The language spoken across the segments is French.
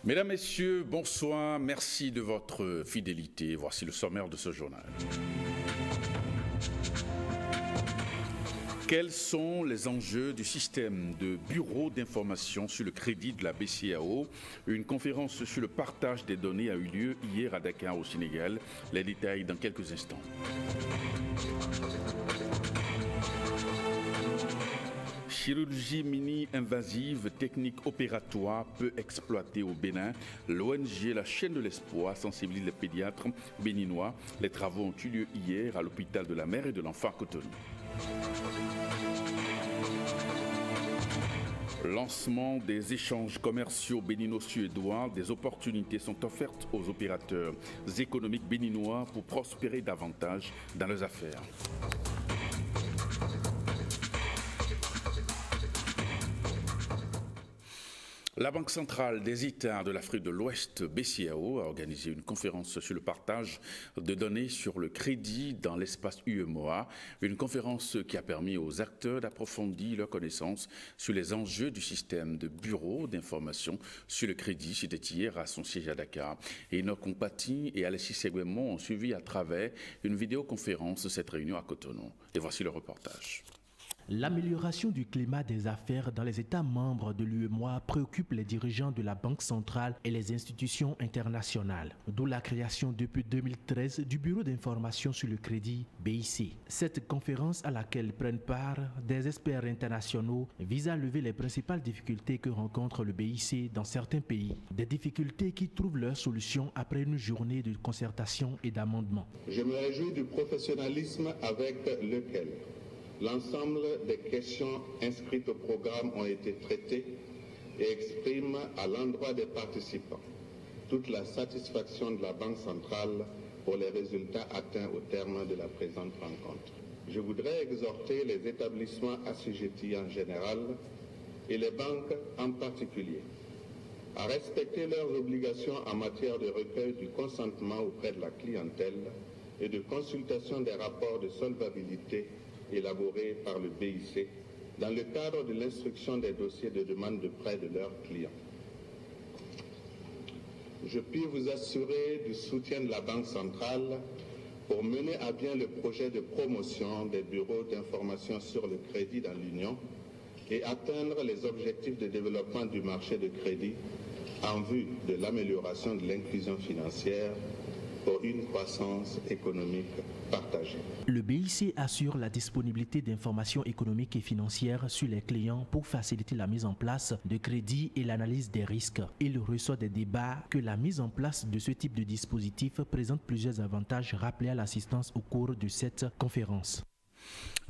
Mesdames, Messieurs, bonsoir, merci de votre fidélité. Voici le sommaire de ce journal. Quels sont les enjeux du système de bureau d'information sur le crédit de la BCEAO? Une conférence sur le partage des données a eu lieu hier à Dakar au Sénégal. Les détails dans quelques instants. Chirurgie mini-invasive, technique opératoire peu exploitée au Bénin. L'ONG La Chaîne de l'Espoir sensibilise les pédiatres béninois. Les travaux ont eu lieu hier à l'hôpital de la mère et de l'enfant à Cotonou. Lancement des échanges commerciaux bénino-suédois. Des opportunités sont offertes aux opérateurs économiques béninois pour prospérer davantage dans leurs affaires. La Banque centrale des États de l'Afrique de l'Ouest, BCEAO, a organisé une conférence sur le partage de données sur le crédit dans l'espace UEMOA. Une conférence qui a permis aux acteurs d'approfondir leurs connaissances sur les enjeux du système de bureau d'information sur le crédit. C'était hier à son siège à Dakar. Et Enoch Compati et Alexis Seguemon ont suivi à travers une vidéoconférence cette réunion à Cotonou. Et voici le reportage. L'amélioration du climat des affaires dans les États membres de l'UEMOA préoccupe les dirigeants de la Banque centrale et les institutions internationales, d'où la création depuis 2013 du Bureau d'information sur le crédit BIC. Cette conférence à laquelle prennent part des experts internationaux vise à lever les principales difficultés que rencontre le BIC dans certains pays, des difficultés qui trouvent leur solution après une journée de concertation et d'amendement. Je me réjouis du professionnalisme avec lequel l'ensemble des questions inscrites au programme ont été traitées et expriment à l'endroit des participants toute la satisfaction de la Banque centrale pour les résultats atteints au terme de la présente rencontre. Je voudrais exhorter les établissements assujettis en général et les banques en particulier à respecter leurs obligations en matière de recueil du consentement auprès de la clientèle et de consultation des rapports de solvabilité élaborés par le BIC dans le cadre de l'instruction des dossiers de demande de prêt de leurs clients. Je puis vous assurer du soutien de la Banque centrale pour mener à bien le projet de promotion des bureaux d'information sur le crédit dans l'Union et atteindre les objectifs de développement du marché de crédit en vue de l'amélioration de l'inclusion financière pour une croissance économique partagée. Le BIC assure la disponibilité d'informations économiques et financières sur les clients pour faciliter la mise en place de crédits et l'analyse des risques. Il ressort des débats que la mise en place de ce type de dispositif présente plusieurs avantages rappelés à l'assistance au cours de cette conférence.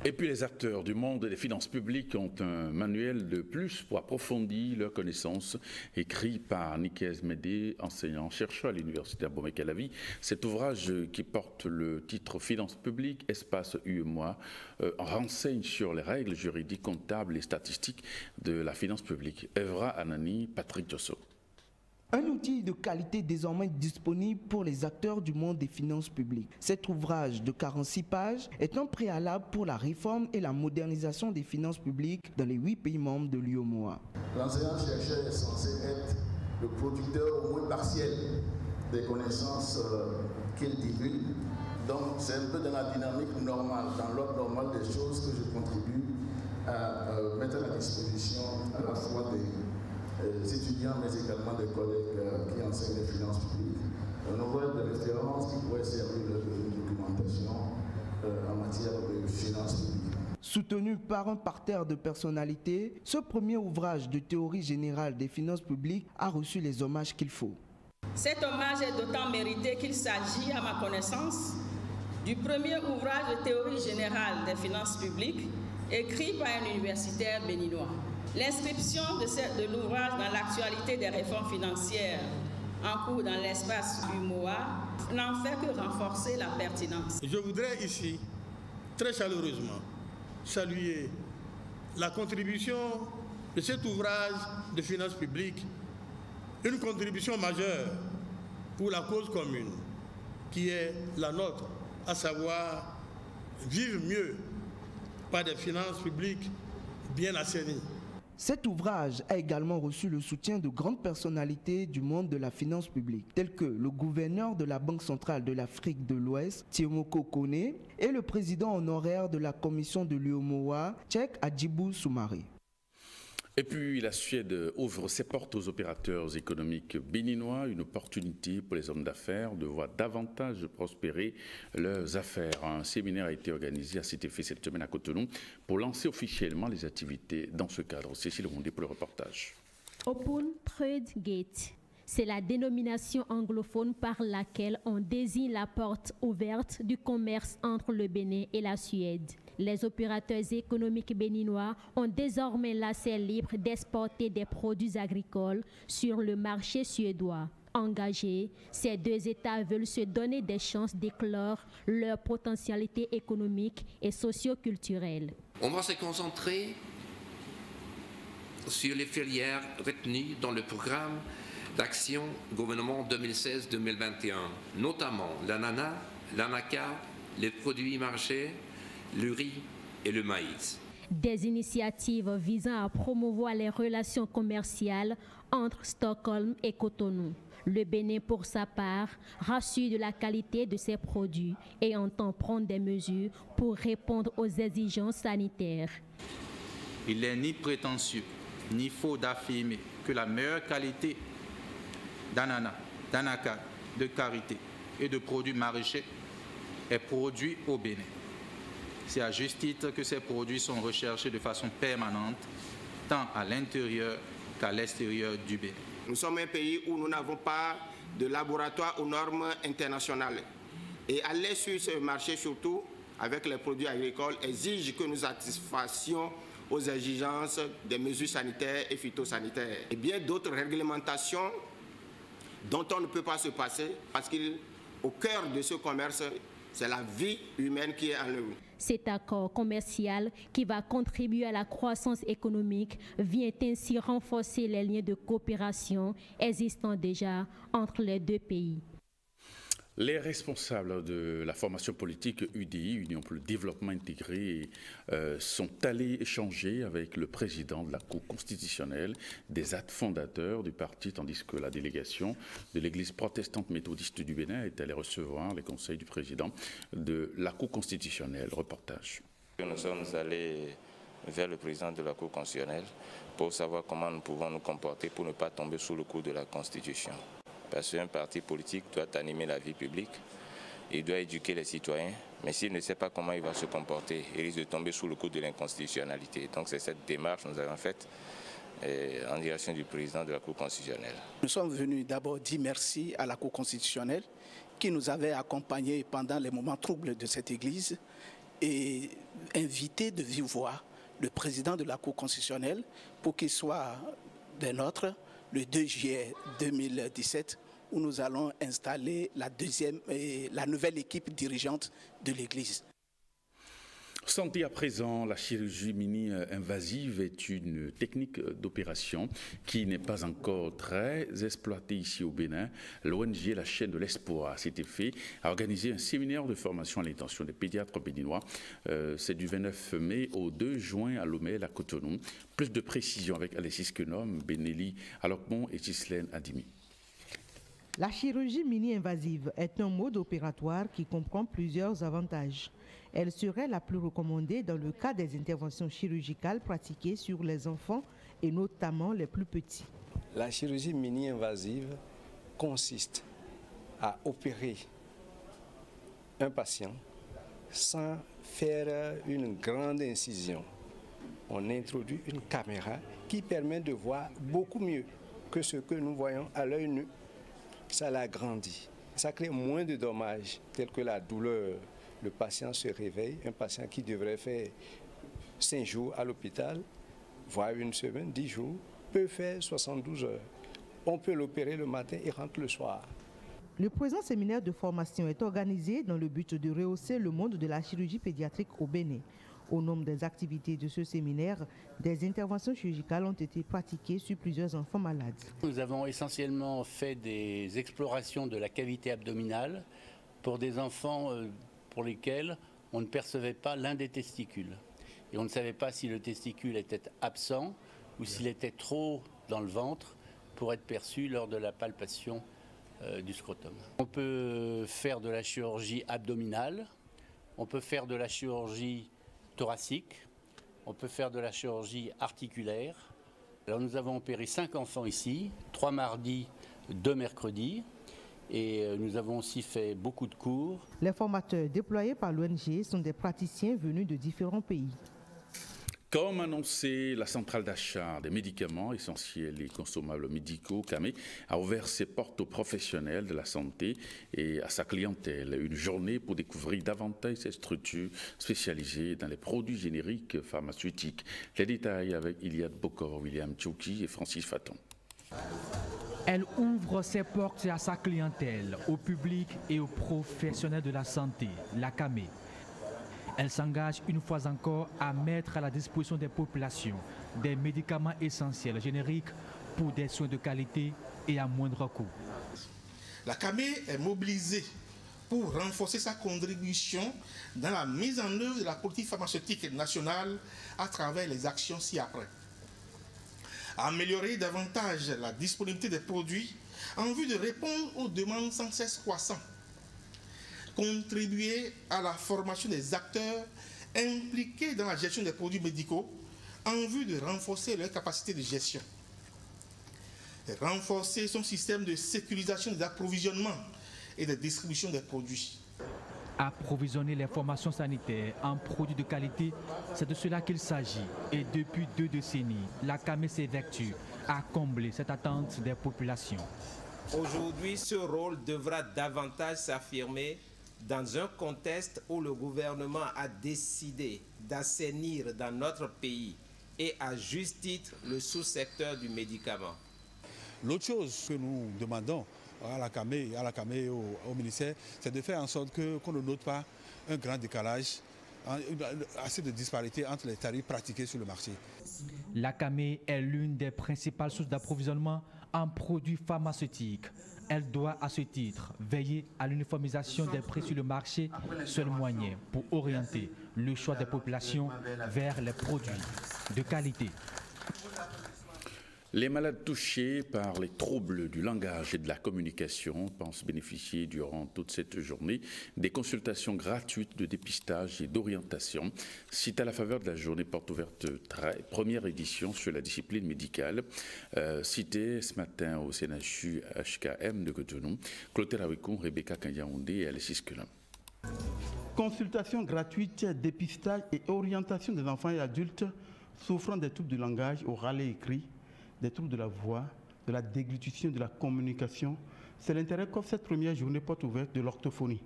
Et puis les acteurs du monde des finances publiques ont un manuel de plus pour approfondir leurs connaissances, écrit par Nikez Médé, enseignant-chercheur à l'université Abomey-Calavi. Cet ouvrage qui porte le titre Finances publiques, espace UEMOA, renseigne sur les règles juridiques, comptables et statistiques de la finance publique. Evra Anani, Patrick Josso. Un outil de qualité désormais disponible pour les acteurs du monde des finances publiques. Cet ouvrage de 46 pages est un préalable pour la réforme et la modernisation des finances publiques dans les 8 pays membres de l'UEMOA. L'enseignant-chercheur est censé être le producteur au moins partiel des connaissances qu'il divulgue. Donc c'est un peu dans la dynamique normale, dans l'ordre normal des choses que je contribue à mettre à la disposition à la fois des étudiants, mais également des collègues qui enseignent les finances publiques. Un ouvrage de référence qui pourrait servir de documentation en matière de finances publiques. Soutenu par un parterre de personnalités, ce premier ouvrage de théorie générale des finances publiques a reçu les hommages qu'il faut. Cet hommage est d'autant mérité qu'il s'agit, à ma connaissance, du premier ouvrage de théorie générale des finances publiques écrit par un universitaire béninois. L'inscription de l'ouvrage dans l'actualité des réformes financières en cours dans l'espace UEMOA n'en fait que renforcer la pertinence. Je voudrais ici, très chaleureusement, saluer la contribution de cet ouvrage de finances publiques, une contribution majeure pour la cause commune qui est la nôtre, à savoir vivre mieux par des finances publiques bien assainies. Cet ouvrage a également reçu le soutien de grandes personnalités du monde de la finance publique, tels que le gouverneur de la Banque centrale de l'Afrique de l'Ouest, Tiemoko Kone, et le président honoraire de la commission de l'UEMOA, Cheikh Hadjibou Soumaré. Et puis la Suède ouvre ses portes aux opérateurs économiques béninois, une opportunité pour les hommes d'affaires de voir davantage prospérer leurs affaires. Un séminaire a été organisé à cet effet cette semaine à Cotonou pour lancer officiellement les activités dans ce cadre. Cécile Rondé pour le reportage. Open Trade Gate. C'est la dénomination anglophone par laquelle on désigne la porte ouverte du commerce entre le Bénin et la Suède. Les opérateurs économiques béninois ont désormais l'accès libre d'exporter des produits agricoles sur le marché suédois. Engagés, ces deux États veulent se donner des chances d'éclore leur potentialité économique et socio-culturelle. On va se concentrer sur les filières retenues dans le programme d'action gouvernement 2016-2021, notamment l'ananas, l'anacarde, les produits marchés, le riz et le maïs. Des initiatives visant à promouvoir les relations commerciales entre Stockholm et Cotonou. Le Bénin, pour sa part, rassure de la qualité de ses produits et entend prendre des mesures pour répondre aux exigences sanitaires. Il n'est ni prétentieux ni faux d'affirmer que la meilleure qualité d'ananas, d'anacarde, de karité et de produits maraîchers est produite au Bénin. C'est à juste titre que ces produits sont recherchés de façon permanente, tant à l'intérieur qu'à l'extérieur du Bénin. Nous sommes un pays où nous n'avons pas de laboratoire aux normes internationales. Et aller sur ce marché, surtout avec les produits agricoles, exige que nous satisfassions aux exigences des mesures sanitaires et phytosanitaires. Et bien d'autres réglementations dont on ne peut pas se passer parce qu'au cœur de ce commerce, c'est la vie humaine qui est en œuvre. Cet accord commercial qui va contribuer à la croissance économique vient ainsi renforcer les liens de coopération existants déjà entre les deux pays. Les responsables de la formation politique UDI, Union pour le développement intégré, sont allés échanger avec le président de la Cour constitutionnelle, des actes fondateurs du parti, tandis que la délégation de l'Église protestante méthodiste du Bénin est allée recevoir les conseils du président de la Cour constitutionnelle. Reportage. Nous sommes allés vers le président de la Cour constitutionnelle pour savoir comment nous pouvons nous comporter pour ne pas tomber sous le coup de la Constitution. Parce qu'un parti politique doit animer la vie publique, il doit éduquer les citoyens, mais s'il ne sait pas comment il va se comporter, il risque de tomber sous le coup de l'inconstitutionnalité. Donc c'est cette démarche que nous avons faite en direction du président de la Cour constitutionnelle. Nous sommes venus d'abord dire merci à la Cour constitutionnelle qui nous avait accompagnés pendant les moments troubles de cette Église et inviter de vive voix le président de la Cour constitutionnelle pour qu'il soit des nôtres le 2 juillet 2017 où nous allons installer la nouvelle équipe dirigeante de l'Église. Santé à présent, la chirurgie mini-invasive est une technique d'opération qui n'est pas encore très exploitée ici au Bénin. L'ONG La Chaîne de l'Espoir, à cet effet, a organisé un séminaire de formation à l'intention des pédiatres béninois. C'est du 29 mai au 2 juin à Lomé, à Cotonou. Plus de précisions avec Alexis Kenom, Benelli Alokmon et Ghislaine Adimi. La chirurgie mini-invasive est un mode opératoire qui comprend plusieurs avantages. Elle serait la plus recommandée dans le cas des interventions chirurgicales pratiquées sur les enfants et notamment les plus petits. La chirurgie mini-invasive consiste à opérer un patient sans faire une grande incision. On introduit une caméra qui permet de voir beaucoup mieux que ce que nous voyons à l'œil nu. Ça l'agrandit. Ça crée moins de dommages tels que la douleur. Le patient se réveille, un patient qui devrait faire 5 jours à l'hôpital, voire une semaine, 10 jours, peut faire 72 heures. On peut l'opérer le matin et rentre le soir. Le présent séminaire de formation est organisé dans le but de rehausser le monde de la chirurgie pédiatrique au Bénin. Au nombre des activités de ce séminaire, des interventions chirurgicales ont été pratiquées sur plusieurs enfants malades. Nous avons essentiellement fait des explorations de la cavité abdominale pour des enfants pour lesquels on ne percevait pas l'un des testicules. Et on ne savait pas si le testicule était absent ou s'il était trop dans le ventre pour être perçu lors de la palpation du scrotum. On peut faire de la chirurgie abdominale, on peut faire de la chirurgie thoracique, on peut faire de la chirurgie articulaire. Alors nous avons opéré 5 enfants ici, 3 mardis, 2 mercredis. Et nous avons aussi fait beaucoup de cours. Les formateurs déployés par l'ONG sont des praticiens venus de différents pays. Comme annoncé, la centrale d'achat des médicaments essentiels et consommables médicaux, CAME, a ouvert ses portes aux professionnels de la santé et à sa clientèle. Une journée pour découvrir davantage ces structures spécialisées dans les produits génériques pharmaceutiques. Les détails avec Iliad Bokor, William Tchouki et Francis Faton. Elle ouvre ses portes à sa clientèle, au public et aux professionnels de la santé, la CAME. Elle s'engage une fois encore à mettre à la disposition des populations des médicaments essentiels génériques pour des soins de qualité et à moindre coût. La CAME est mobilisée pour renforcer sa contribution dans la mise en œuvre de la politique pharmaceutique nationale à travers les actions ci-après. Améliorer davantage la disponibilité des produits en vue de répondre aux demandes sans cesse croissantes. Contribuer à la formation des acteurs impliqués dans la gestion des produits médicaux en vue de renforcer leur capacité de gestion. Et renforcer son système de sécurisation des approvisionnements et de distribution des produits. Approvisionner les formations sanitaires en produits de qualité, c'est de cela qu'il s'agit. Et depuis 2 décennies, la CAME s'évertue à combler cette attente des populations. Aujourd'hui, ce rôle devra davantage s'affirmer dans un contexte où le gouvernement a décidé d'assainir dans notre pays et à juste titre le sous-secteur du médicament. L'autre chose que nous demandons à la CAME et au ministère, c'est de faire en sorte qu'on ne note pas un grand décalage, assez de disparité entre les tarifs pratiqués sur le marché. La CAME est l'une des principales sources d'approvisionnement en produits pharmaceutiques. Elle doit à ce titre veiller à l'uniformisation des prix sur le marché, seul moyen pour orienter le choix des populations vers les produits de qualité. Les malades touchés par les troubles du langage et de la communication pensent bénéficier durant toute cette journée des consultations gratuites de dépistage et d'orientation. C'est à la faveur de la journée porte ouverte première édition sur la discipline médicale, citée ce matin au CNHU HKM de Cotonou. Clotaire Awikoun, Rebecca Kanyaoundé et Alexis Kelin. Consultation gratuite, dépistage et orientation des enfants et adultes souffrant des troubles du langage oral et écrit, des troubles de la voix, de la déglutition, de la communication. C'est l'intérêt qu'offre cette première journée porte ouverte de l'orthophonie.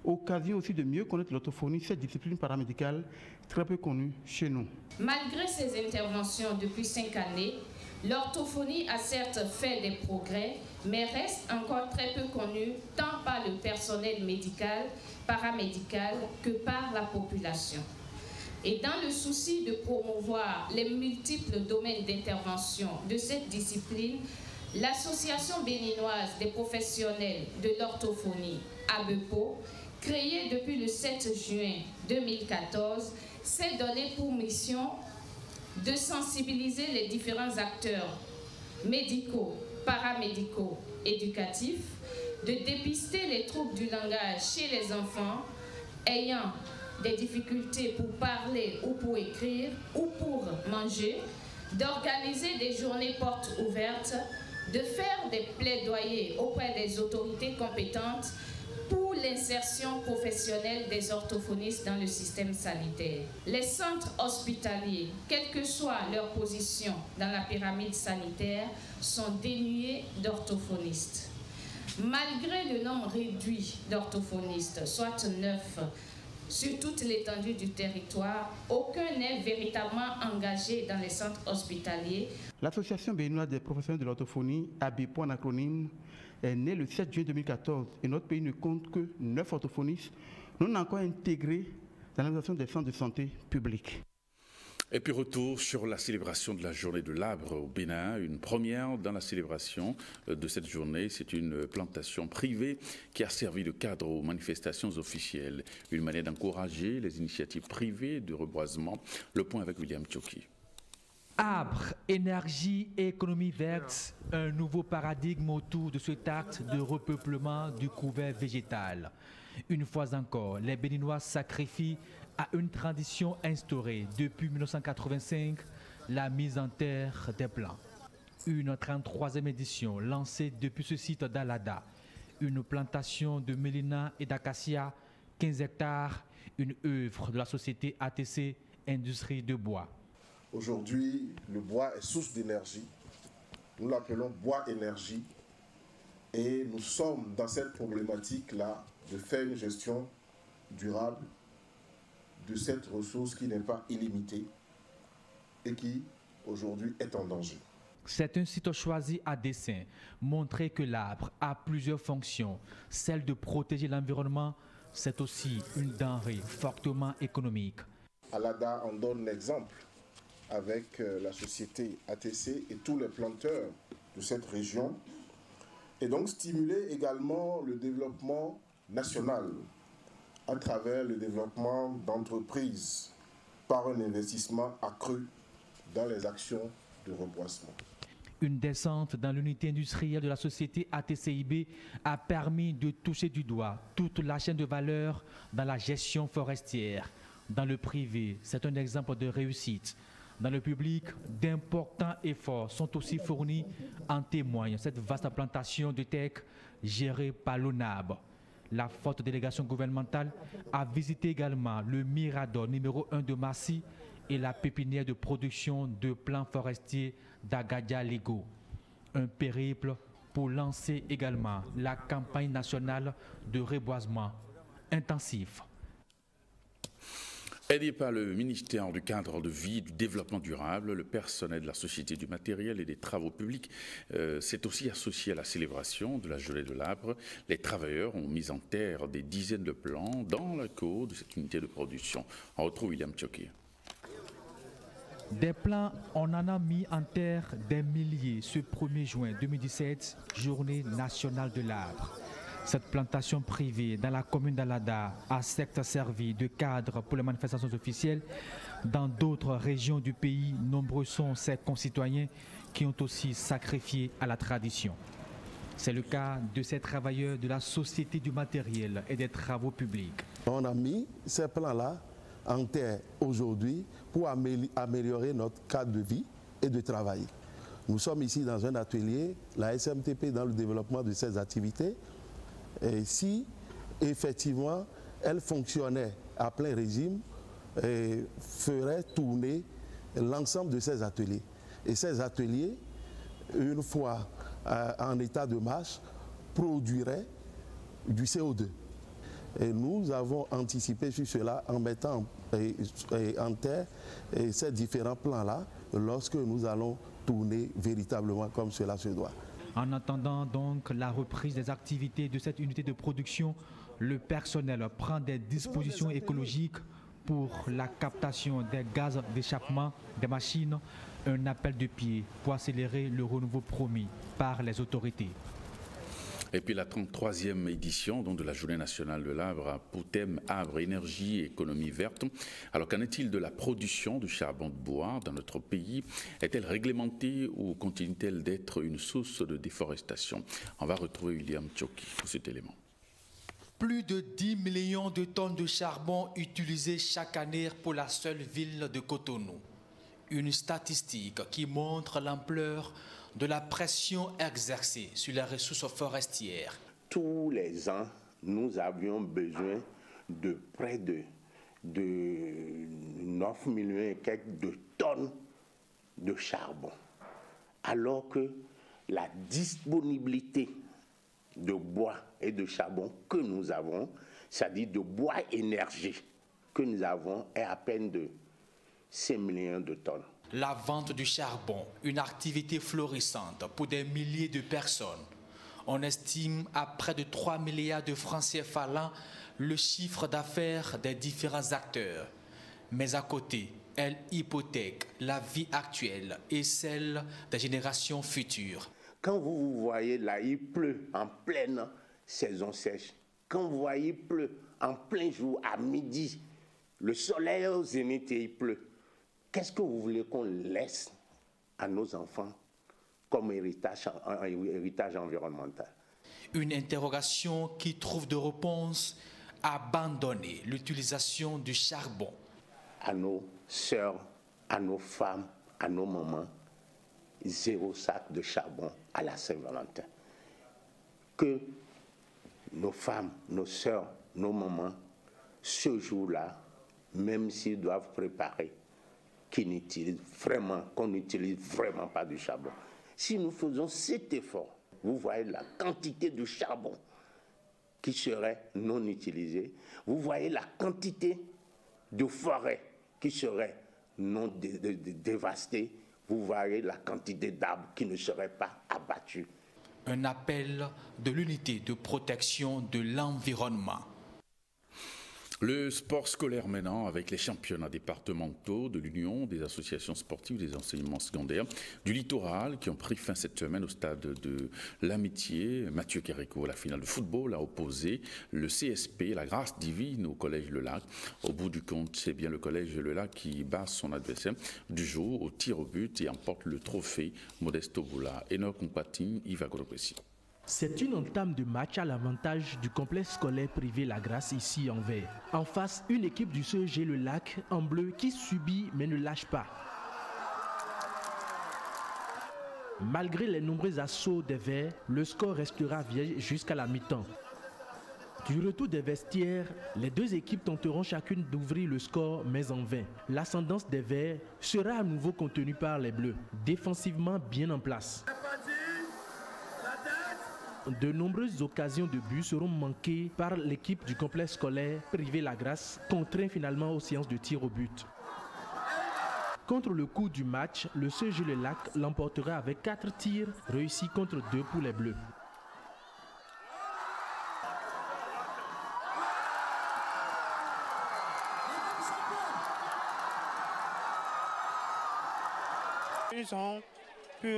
Occasion aussi de mieux connaître l'orthophonie, cette discipline paramédicale très peu connue chez nous. Malgré ces interventions depuis 5 années, l'orthophonie a certes fait des progrès, mais reste encore très peu connue tant par le personnel médical, paramédical que par la population. Et dans le souci de promouvoir les multiples domaines d'intervention de cette discipline, l'Association béninoise des professionnels de l'orthophonie, ABEPO, créée depuis le 7 juin 2014, s'est donnée pour mission de sensibiliser les différents acteurs médicaux, paramédicaux, éducatifs, de dépister les troubles du langage chez les enfants ayant des difficultés pour parler ou pour écrire ou pour manger, d'organiser des journées portes ouvertes, de faire des plaidoyers auprès des autorités compétentes pour l'insertion professionnelle des orthophonistes dans le système sanitaire. Les centres hospitaliers, quelle que soit leur position dans la pyramide sanitaire, sont dénués d'orthophonistes. Malgré le nombre réduit d'orthophonistes, soit 9, sur toute l'étendue du territoire, aucun n'est véritablement engagé dans les centres hospitaliers. L'Association béninoise des professionnels de l'orthophonie, ABEPO en acronyme, est née le 7 juin 2014 et notre pays ne compte que 9 orthophonistes non encore intégrés dans l'organisation des centres de santé publics. Et puis retour sur la célébration de la journée de l'arbre au Bénin, une première dans la célébration de cette journée. C'est une plantation privée qui a servi de cadre aux manifestations officielles, une manière d'encourager les initiatives privées de reboisement. Le point avec William Tchoki. Arbre, énergie et économie verte, un nouveau paradigme autour de cet acte de repeuplement du couvert végétal. Une fois encore, les Béninois sacrifient à une tradition instaurée depuis 1985, la mise en terre des plants. Une 33e édition lancée depuis ce site d'Alada. Une plantation de mélina et d'acacia, 15 hectares, une œuvre de la société ATC Industrie de Bois. Aujourd'hui, le bois est source d'énergie. Nous l'appelons bois énergie. Et nous sommes dans cette problématique-là de faire une gestion durable de cette ressource qui n'est pas illimitée et qui, aujourd'hui, est en danger. C'est un site choisi à dessein, montrer que l'arbre a plusieurs fonctions. Celle de protéger l'environnement, c'est aussi une denrée fortement économique. Alada en donne l'exemple avec la société ATC et tous les planteurs de cette région. Et donc stimuler également le développement national à travers le développement d'entreprises par un investissement accru dans les actions de reboisement. Une descente dans l'unité industrielle de la société ATCIB a permis de toucher du doigt toute la chaîne de valeur dans la gestion forestière. Dans le privé, c'est un exemple de réussite. Dans le public, d'importants efforts sont aussi fournis, en témoigne cette vaste plantation de teck gérée par l'ONAB. La forte délégation gouvernementale a visité également le Mirador numéro 1 de Massy et la pépinière de production de plants forestiers d'Agadia-Lego. Un périple pour lancer également la campagne nationale de reboisement intensif. Aidé par le ministère du Cadre de vie et du Développement durable, le personnel de la Société du matériel et des travaux publics s'est aussi associé à la célébration de la Journée de l'arbre. Les travailleurs ont mis en terre des dizaines de plants dans la cour de cette unité de production. On retrouve William Tchoki. Des plants, on en a mis en terre des milliers ce 1er juin 2017, Journée nationale de l'arbre. Cette plantation privée dans la commune d'Alada a certes servi de cadre pour les manifestations officielles. Dans d'autres régions du pays, nombreux sont ces concitoyens qui ont aussi sacrifié à la tradition. C'est le cas de ces travailleurs de la Société du matériel et des travaux publics. On a mis ces plans-là en terre aujourd'hui pour améliorer notre cadre de vie et de travail. Nous sommes ici dans un atelier, la SMTP dans le développement de ces activités. Et si effectivement elle fonctionnait à plein régime, ferait tourner l'ensemble de ces ateliers. Et ces ateliers, une fois en état de marche, produiraient du CO2. Et nous avons anticipé sur cela en mettant en terre ces différents plans-là lorsque nous allons tourner véritablement comme cela se doit. En attendant donc la reprise des activités de cette unité de production, le personnel prend des dispositions écologiques pour la captation des gaz d'échappement des machines, un appel de pied pour accélérer le renouveau promis par les autorités. Et puis la 33e édition donc, de la Journée nationale de l'arbre a pour thème arbre, énergie et économie verte. Alors qu'en est-il de la production de charbon de bois dans notre pays? Est-elle réglementée ou continue-t-elle d'être une source de déforestation? On va retrouver William Tchoki pour cet élément. Plus de 10 millions de tonnes de charbon utilisées chaque année pour la seule ville de Cotonou. Une statistique qui montre l'ampleur de la pression exercée sur les ressources forestières. Tous les ans, nous avions besoin de près de 9 millions et quelques de tonnes de charbon. Alors que la disponibilité de bois et de charbon que nous avons, c'est-à-dire de bois énergie que nous avons, est à peine de 5 millions de tonnes. La vente du charbon, une activité florissante pour des milliers de personnes. On estime à près de 3 milliards de francs CFA l'an le chiffre d'affaires des différents acteurs. Mais à côté, elle hypothèque la vie actuelle et celle des générations futures. Quand vous voyez là, il pleut en pleine saison sèche. Quand vous voyez il pleut en plein jour, à midi, le soleil au zénith et il pleut. Qu'est-ce que vous voulez qu'on laisse à nos enfants comme héritage environnemental. Une interrogation qui trouve de réponse: abandonner l'utilisation du charbon. À nos sœurs, à nos femmes, à nos mamans, 0 sac de charbon à la Saint-Valentin. Que nos femmes, nos sœurs, nos mamans, ce jour-là, même s'ils doivent préparer, qu'on n'utilise vraiment pas du charbon. Si nous faisons cet effort, vous voyez la quantité de charbon qui serait non utilisée, vous voyez la quantité de forêt qui serait non dévastée, vous voyez la quantité d'arbres qui ne seraient pas abattus. Un appel de l'unité de protection de l'environnement. Le sport scolaire maintenant, avec les championnats départementaux de l'Union, des associations sportives, des enseignements secondaires, du littoral, qui ont pris fin cette semaine au stade de l'Amitié. Mathieu Kéréco, la finale de football, a opposé le CSP, la grâce divine, au Collège Le Lac. Au bout du compte, c'est bien le Collège Le Lac qui bat son adversaire du jour au tir au but et emporte le trophée Modesto Boula. Enoch Mpatine, Yves Agropessi. C'est une entame de match à l'avantage du complexe scolaire privé La Grâce ici en vert. En face, une équipe du CEG Le Lac en bleu qui subit mais ne lâche pas. Malgré les nombreux assauts des Verts, le score restera vierge jusqu'à la mi-temps. Du retour des vestiaires, les deux équipes tenteront chacune d'ouvrir le score, mais en vain. L'ascendance des Verts sera à nouveau contenue par les Bleus, défensivement bien en place. De nombreuses occasions de but seront manquées par l'équipe du complexe scolaire privé La Grâce, contraint finalement aux séances de tir au but. Contre le coup du match, le CEG Le Lac l'emportera avec 4 tirs réussis contre 2 pour les Bleus. Ils ont pu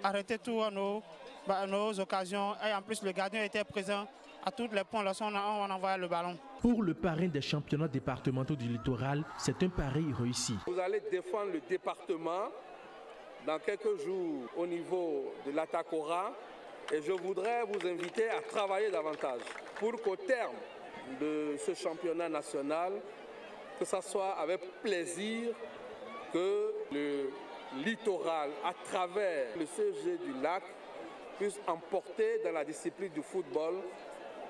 arrêter tout à nos occasions et en plus le gardien était présent à tous les points lorsqu'on envoyait le ballon. Pour le parrain des championnats départementaux du littoral, c'est un pari réussi. Vous allez défendre le département dans quelques jours au niveau de l'Atacora et je voudrais vous inviter à travailler davantage pour qu'au terme de ce championnat national, que ce soit avec plaisir que le littoral, à travers le CEG du Lac, puisse emporter dans la discipline du football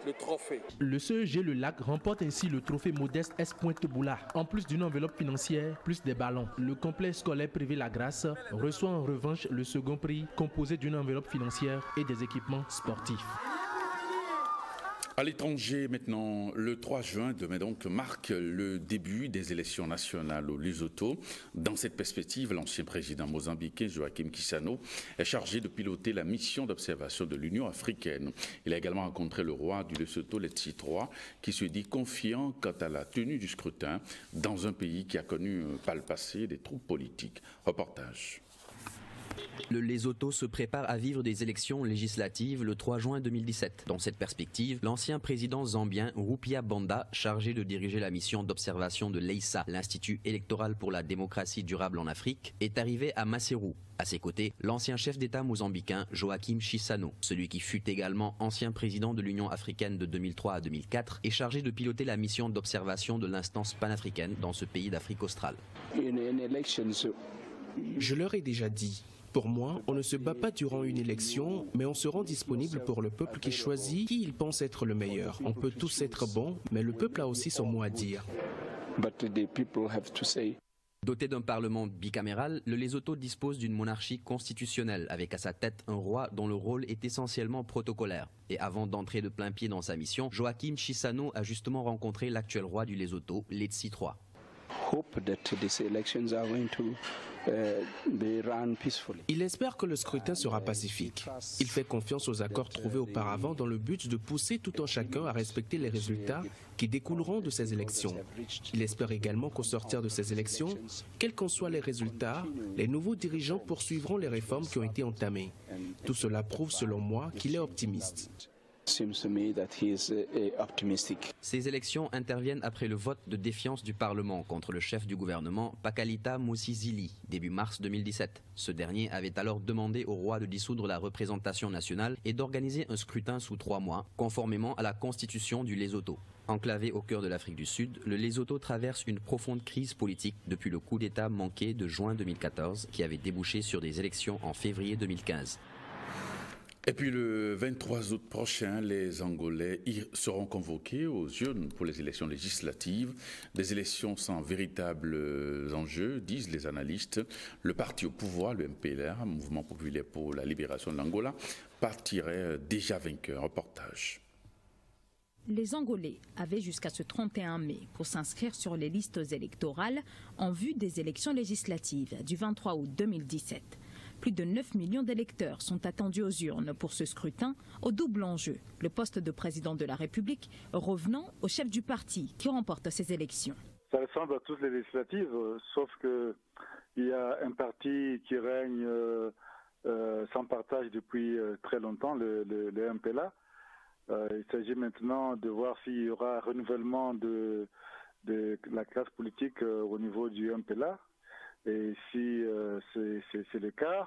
le trophée. Le CEG Le Lac remporte ainsi le trophée Modeste S. Pointe-Boula. En plus d'une enveloppe financière, plus des ballons. Le complexe scolaire privé La Grâce reçoit en revanche le second prix composé d'une enveloppe financière et des équipements sportifs. À l'étranger maintenant, le 3 juin demain donc marque le début des élections nationales au Lesotho. Dans cette perspective, l'ancien président mozambicain Joaquim Chissano est chargé de piloter la mission d'observation de l'Union africaine. Il a également rencontré le roi du Lesotho, Letsi III, qui se dit confiant quant à la tenue du scrutin dans un pays qui a connu par le passé des troubles politiques. Reportage. Le Lesotho se prépare à vivre des élections législatives le 3 juin 2017. Dans cette perspective, l'ancien président zambien Rupia Banda, chargé de diriger la mission d'observation de l'EISA, l'Institut électoral pour la démocratie durable en Afrique, est arrivé à Maseru. À ses côtés, l'ancien chef d'État mozambicain Joaquim Chissano, celui qui fut également ancien président de l'Union africaine de 2003 à 2004, est chargé de piloter la mission d'observation de l'instance panafricaine dans ce pays d'Afrique australe. Je leur ai déjà dit. Pour moi, on ne se bat pas durant une élection, mais on se rend disponible pour le peuple qui choisit qui il pense être le meilleur. On peut tous être bons, mais le peuple a aussi son mot à dire. Doté d'un parlement bicaméral, le Lesotho dispose d'une monarchie constitutionnelle, avec à sa tête un roi dont le rôle est essentiellement protocolaire. Et avant d'entrer de plein pied dans sa mission, Joaquim Chissano a justement rencontré l'actuel roi du Lesotho, Letsi III. Il espère que le scrutin sera pacifique. Il fait confiance aux accords trouvés auparavant dans le but de pousser tout un chacun à respecter les résultats qui découleront de ces élections. Il espère également qu'au sortir de ces élections, quels qu'en soient les résultats, les nouveaux dirigeants poursuivront les réformes qui ont été entamées. Tout cela prouve selon moi qu'il est optimiste. Ces élections interviennent après le vote de défiance du Parlement contre le chef du gouvernement, Pakalita Musizili, début mars 2017. Ce dernier avait alors demandé au roi de dissoudre la représentation nationale et d'organiser un scrutin sous 3 mois, conformément à la constitution du Lesotho. Enclavé au cœur de l'Afrique du Sud, le Lesotho traverse une profonde crise politique depuis le coup d'État manqué de juin 2014 qui avait débouché sur des élections en février 2015. Et puis le 23 août prochain, les Angolais seront convoqués aux urnes pour les élections législatives. Des élections sans véritables enjeux, disent les analystes. Le parti au pouvoir, le MPLR, Mouvement populaire pour la libération de l'Angola, partirait déjà vainqueur. Reportage. Les Angolais avaient jusqu'à ce 31 mai pour s'inscrire sur les listes électorales en vue des élections législatives du 23 août 2017. Plus de 9 millions d'électeurs sont attendus aux urnes pour ce scrutin au double enjeu, le poste de président de la République revenant au chef du parti qui remporte ces élections. Ça ressemble à toutes les législatives, sauf qu'il y a un parti qui règne sans partage depuis très longtemps, le MPLA. Il s'agit maintenant de voir s'il y aura un renouvellement de la classe politique au niveau du MPLA. Et si c'est le cas,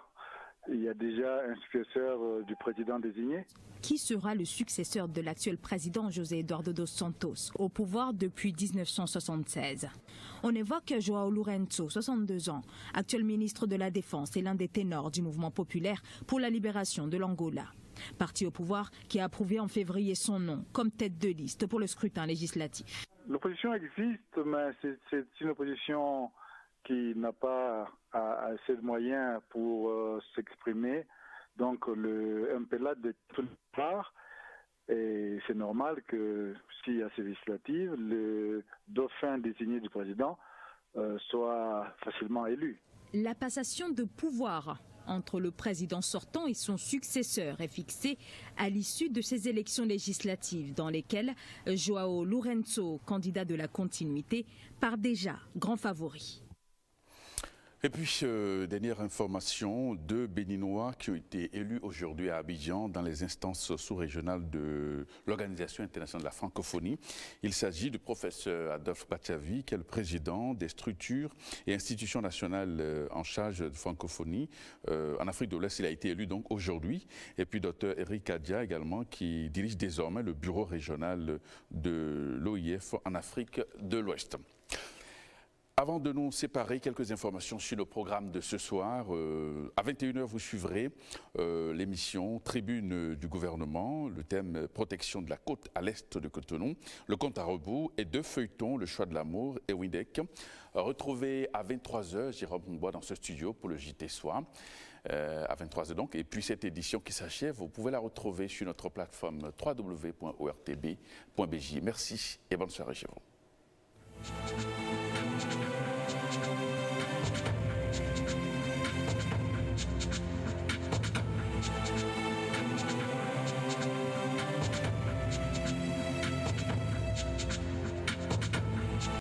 il y a déjà un successeur du président désigné. Qui sera le successeur de l'actuel président José Eduardo dos Santos, au pouvoir depuis 1976? On évoque João Lourenço, 62 ans, actuel ministre de la Défense et l'un des ténors du mouvement populaire pour la libération de l'Angola. Parti au pouvoir qui a approuvé en février son nom comme tête de liste pour le scrutin législatif. L'opposition existe, mais c'est une opposition qui n'a pas assez de moyens pour s'exprimer. Donc le MPLA de toutes parts, et c'est normal que s'il y a ces législatives, le dauphin désigné du président soit facilement élu. La passation de pouvoir entre le président sortant et son successeur est fixée à l'issue de ces élections législatives dans lesquelles João Lourenço, candidat de la continuité, part déjà grand favori. Et puis, dernière information, 2 Béninois qui ont été élus aujourd'hui à Abidjan dans les instances sous-régionales de l'Organisation internationale de la francophonie. Il s'agit du professeur Adolphe Bachavi, qui est le président des structures et institutions nationales en charge de francophonie. En Afrique de l'Ouest, il a été élu donc aujourd'hui. Et puis, Dr Eric Adia également, qui dirige désormais le bureau régional de l'OIF en Afrique de l'Ouest. Avant de nous séparer, quelques informations sur le programme de ce soir. À 21h, vous suivrez l'émission Tribune du gouvernement, le thème protection de la côte à l'est de Cotonou, le compte à rebours et 2 feuilletons, le choix de l'amour et Windec. Retrouvez à 23h Jérôme Mboua dans ce studio pour le JT Soir. À 23h donc. Et puis cette édition qui s'achève, vous pouvez la retrouver sur notre plateforme www.ortb.bj. Merci et bonne soirée chez vous.